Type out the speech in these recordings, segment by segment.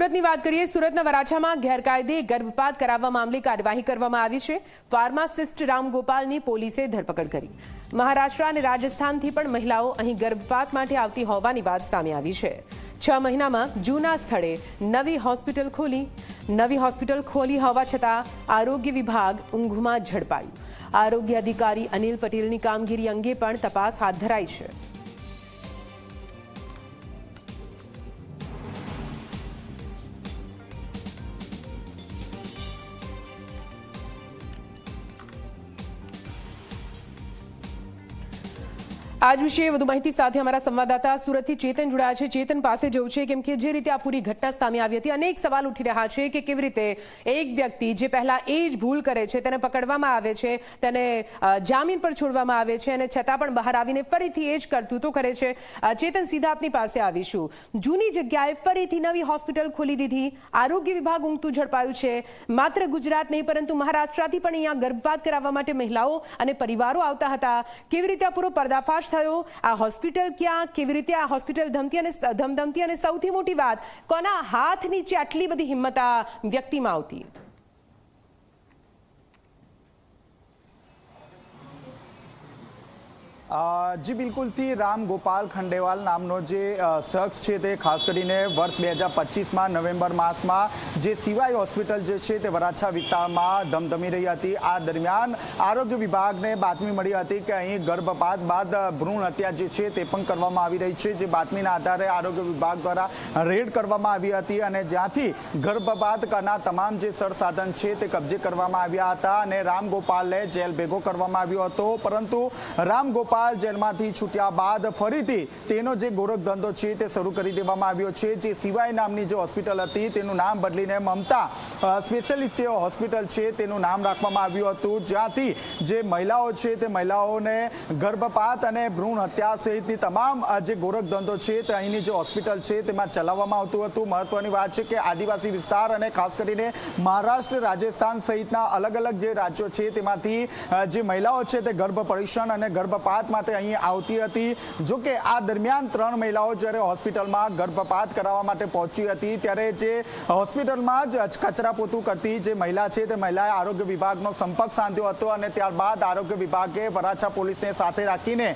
સુરતની વાત કરીએ, સુરતના વરાછામાં ગેરકાયદે ગર્ભપાત કરાવવા મામલે કાર્યવાહી કરવામાં આવી છે। ફાર્માસિસ્ટ રામગોપાલની પોલીસે ધરપકડ કરી। મહારાષ્ટ્ર અને રાજસ્થાનથી પણ મહિલાઓ અહીં ગર્ભપાત માટે આવતી હોવાની વાત સામે આવી છે। 6 મહિનામાં જૂના સ્થળે નવી હોસ્પિટલ ખોલી હોવા છતાં આરોગ્ય વિભાગ ઊંઘમાં ઝડપાયું। આરોગ્ય અધિકારી અનિલ પટેલની કામગીરી અંગે પણ તપાસ હાથ ધરાઈ છે। आज विषय વધુ માહિતી સાથે અમારા સંવાદદાતા સુરતથી ચેતન જોડાયા છે। ચેતન પાસે જવું છે કેમ કે જે રીતે આ પૂરી ઘટના સામે આવી હતી, અનેક સવાલ ઉઠી રહ્યા છે કે કેવી રીતે એક વ્યક્તિ જે પહેલા એ જ ભૂલ કરે છે તેને પકડવામાં આવે છે, તેને જામીન પર છોડવામાં આવે છે અને છતાં પણ બહાર આવીને ફરીથી એ જ કરતૂતો કરે છે। ચેતન, સીધા આપની પાસે આવીશું। જૂની જગ્યાએ ફરીથી નવી હોસ્પિટલ ખોલી દીધી, આરોગ્ય વિભાગ ઊંઘતું ઝડપાયું છે। માત્ર ગુજરાત નહીં પરંતુ મહારાષ્ટ્રથી પણ અહીંયા ગર્ભપાત કરાવવા માટે મહિલાઓ અને પરિવારો આવતા હતા। કેવી રીતે આ પૂરો પર્દાફાશ થયો? આ હોસ્પિટલ ક્યાં, કેવી રીતે આ હોસ્પિટલ ધમધમતી અને સૌથી મોટી વાત, કોના હાથ નીચે આટલી બધી હિંમત આ વ્યક્તિમાં આવતી? जी बिल्कुल थी राम गोपाल खंडेवाल नामनो जे शख्स है ते खास करीने वर्ष 2025 में नवेम्बर मास में जे सीवाई हॉस्पिटल जे छे ते वराछा विस्तार में धमधमी रही थी। आ दरमियान आरोग्य विभाग ने बातमी मળી હતી કે અહીં ગર્ભપાત બાદ ભ્રૂણ હત્યા જે છે તે પણ કરવામાં આવી રહી છે। જે બાતમીના આધારે આરોગ્ય વિભાગ દ્વારા રેડ કરવામાં આવી હતી અને જ્યાંથી ગર્ભપાત કરનાર તમામ જે સરસાધન છે તે કબજે કરવામાં આવ્યા હતા અને રામ ગોપાલને જેલ ભેગો કરવામાં આવ્યો હતો। પરંતુ રામ ગોપાલ જેલમાંથી છૂટ્યા બાદ ફરીથી તેનો જે ગોરખ ધંધો છે તે શરૂ કરી દેવામાં આવ્યો છે। જે સિવાય નામની જે હોસ્પિટલ હતી તેનું નામ બદલીને મમતા સ્પેશિયાલિસ્ટ હોસ્પિટલ છે તેનું નામ રાખવામાં આવ્યું હતું, જ્યાંથી જે મહિલાઓ છે તે મહિલાઓને ગર્ભપાત અને ભ્રૂણ હત્યા સહિતની તમામ જે ગોરખ ધંધો છે તે અહીંની જે હોસ્પિટલ છે તેમાં ચલાવવામાં આવતું હતું। મહત્વની વાત છે કે આદિવાસી વિસ્તાર અને ખાસ કરીને મહારાષ્ટ્ર, રાજસ્થાન સહિતના અલગ અલગ જે રાજ્યો છે તેમાંથી જે મહિલાઓ છે તે ગર્ભ પરીક્ષણ અને ગર્ભપાત માટે અહીં આવતી હતી। જો કે આ દરમિયાન 3 મહિલાઓ જ્યારે હોસ્પિટલમાં ગર્ભપાત કરાવવા માટે પહોંચી હતી ત્યારે જે હોસ્પિટલમાં જ કચરા પોતું કરતી જે મહિલા છે તે મહિલાએ આરોગ્ય વિભાગનો સંપર્ક સાધ્યો હતો અને ત્યારબાદ આરોગ્ય વિભાગે વરાછા પોલીસને સાથે રાખીને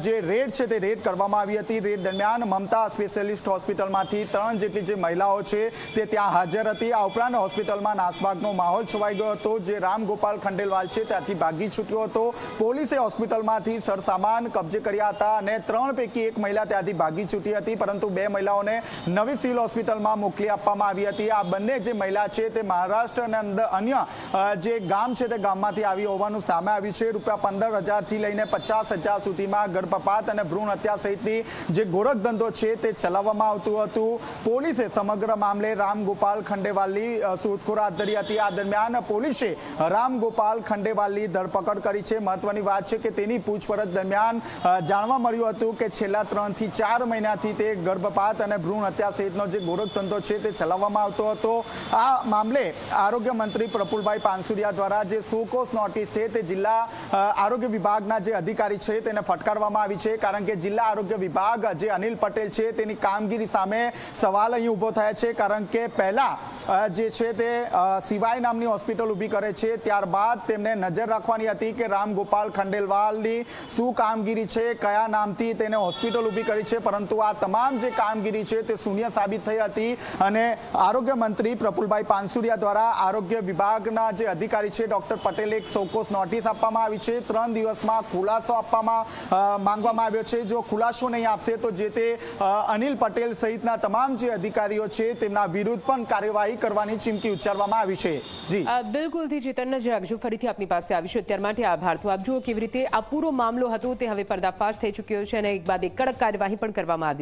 જે રેડ છે તે રેડ કરવામાં આવી હતી। રેડ દરમિયાન મમતા સ્પેશિયાલિસ્ટ હોસ્પિટલમાંથી 3 જેટલી જે મહિલાઓ છે તે ત્યાં હાજર હતી। આ ઉપરાંત હોસ્પિટલમાં નાસભાગનો માહોલ છવાઈ ગયો હતો। જે રામ ગોપાલ ખંડેલવાલ છે ત્યાંથી ભાગી છૂટ્યો હતો। પોલીસે હોસ્પિટલમાંથી સામાન કબજે કર્યા હતા અને 3 પૈકી 1 મહિલા ત્યાંથી ભાગી છૂટી હતી, પરંતુ 2 મહિલાઓને નવી સિવિલ હોસ્પિટલમાં મોકલી આપવામાં આવી હતી। આ બંને જે મહિલા છે તે મહારાષ્ટ્ર અને અન્ય જે ગામ છે તે ગામમાંથી આવી હોવાનું સામે આવ્યું છે। ₹15,000 થી લઈને 50,000 સુધીમાં ગર્ભપાત અને ભ્રૂણ હત્યા સહિતની જે ગોરખ ધંધો છે તે ચલાવવામાં આવતું હતું। પોલીસે સમગ્ર મામલે રામ ગોપાલ ખંડેવાલની શોધખોળ હાથ ધરી હતી। આ દરમિયાન પોલીસે રામ ગોપાલ ખંડેવાલની ધરપકડ કરી છે। મહત્વની વાત છે કે તેની પૂછપરછ દરમિયાન જાણવા મળ્યું હતું કે છેલ્લા 3 થી 4 મહિનાથી તે ગર્ભપાત અને ભ્રૂણ હત્યા સહિતનો જે ગોરખ ધંધો છે તે ચલાવવામાં આવતો હતો। આ મામલે આરોગ્ય મંત્રી પ્રફુલભાઈ પાનસુરિયા દ્વારા જે સોકોસ નોટિસ છે તે જિલ્લા આરોગ્ય વિભાગના જે અધિકારી છે તેને ફટકારવામાં આવી છે, કારણ કે જિલ્લા આરોગ્ય વિભાગ જે અનિલ પટેલ છે તેની કામગીરી સામે સવાલ અહીં ઊભો થયા છે, કારણ કે પહેલા જે છે તે સિવાય નામની હોસ્પિટલ ઊભી કરે છે, ત્યારબાદ તેમને નજર રાખવાની હતી કે રામ ગોપાલ ખંડેલવાલની શું કામગીરી છે, કયા નામથી તેને હોસ્પિટલ ઊભી કરી છે, પરંતુ આ તમામ જે કામગીરી છે તે શૂન્ય સાબિત થઈ હતી અને આરોગ્ય મંત્રી પ્રફુલભાઈ પાનસુરિયા દ્વારા આરોગ્ય વિભાગના જે અધિકારી છે ડોક્ટર પટેલે એક સોકોસ નોટિસ આપવામાં આવી છે। 3 દિવસમાં ખુલાસો આપવામાં માંગવામાં આવ્યો છે। જો ખુલાસો નહીં આપશે તો જે તે અનિલ પટેલ સહિતના તમામ જે અધિકારીઓ છે તેમના વિરુદ્ધ પણ કાર્યવાહી કરવાની ચીમકી ઉચ્ચારવામાં આવી છે। જી બિલકુલથી ચેતન નજર રાખજો, ફરીથી આપની પાસે આવીશું। અત્યાર માટે આભાર। તો આપ જુઓ કેવી રીતે આ પૂરો મામલો હતો તે હવે પર્દાફાશ થઈ ચૂક્યો છે અને એક બાદ એક કડક કાર્યવાહી પણ કરવામાં આવી।